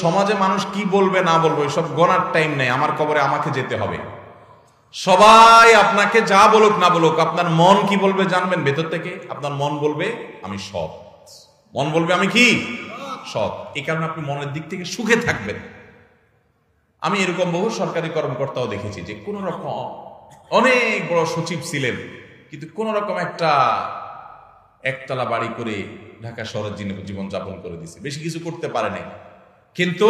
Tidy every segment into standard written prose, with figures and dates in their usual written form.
সমাজে মানুষ কি বলবে না বলবে সব গণার টাইম নেই। আমার কবরে আমাকে যেতে হবে। সবাই আপনাকে যা বলুক না বলুক, আপনার মন কি বলবে জানবেন? ভেতর থেকে আপনার মন বলবে আমি সৎ। মন বলবে আমি কি সৎ। এই কারণে আপনি মনের দিক থেকে সুখে থাকবেন। আমি এরকম বহু সরকারি কর্মকর্তাও দেখেছি যে কোন রকম অনেক বড় সচিব ছিলেন, কিন্তু কোন রকম একতলা বাড়ি করে ঢাকা শহরের জীবন যাপন করে দিছে, বেশি কিছু করতে পারে নাই, কিন্তু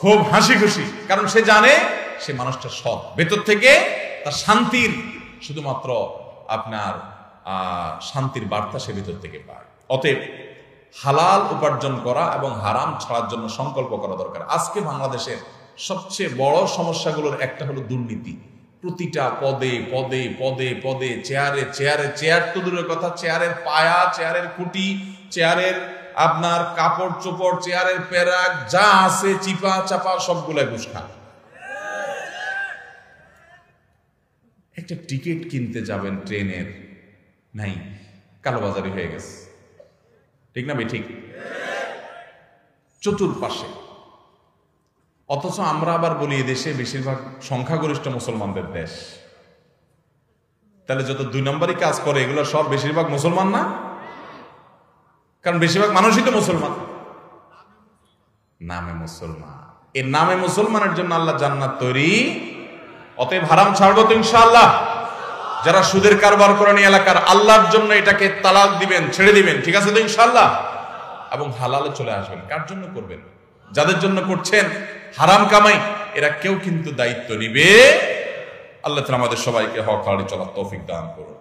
খুব হাসি খুশি। কারণ সে জানে সে মানুষটা সৎ, ভেতর থেকে তার শান্তির শুধুমাত্র আপনার শান্তির বার্তা সে ভেতর থেকে পায়। অতএব হালাল উপার্জন করা এবং হারাম ছাড়ার জন্য সংকল্প করা দরকার। আজকে বাংলাদেশের সবচেয়ে বড় সমস্যাগুলোর একটা হলো দুর্নীতি। প্রতিটা পদে পদে পদে পদে চেয়ার তো দূরের কথা, চেয়ারের পায়া, চেয়ারের খুঁটি, চেয়ারের আপনার কাপড় চোপড়, চেয়ারের পেরাক যা আছে চিপা চাপা সবগুলাই ঘুষ খায়। একটা টিকিট কিনতে যাবেন ট্রেনের, নাই, কালোবাজারি হয়ে গেছে। ঠিক না ভাই? ঠিক। চতুর্পাশে। অথচ আমরা আবার বলি দেশে বেশিরভাগ সংখ্যাগরিষ্ঠ মুসলমানদের দেশ। তাহলে যত 2 নম্বরই কাজ করে এগুলো সব বেশিরভাগ মুসলমান না? কারণ বেশিরভাগ মানুষই তো মুসলমান, নামে মুসলমান। এই নামে মুসলমানের জন্য আল্লাহ জান্নাত তৈরি। অতএব হারাম ছাড়বো তো ইনশাআল্লাহ। যারা সুদের কারবার করেন এলাকার, আল্লাহর জন্য এটাকে তালাক দিবেন, ছেড়ে দিবেন, ঠিক আছে তো ইনশাআল্লাহ। এবং হালালে চলে আসবেন। কার জন্য করবেন? যাদের জন্য করছেন হারাম কামাই, এরা কেউ কিন্তু দায়িত্ব নিবে। আল্লাহ তাআলা আমাদের সবাইকে হক হালালে চলার তৌফিক দান করুন।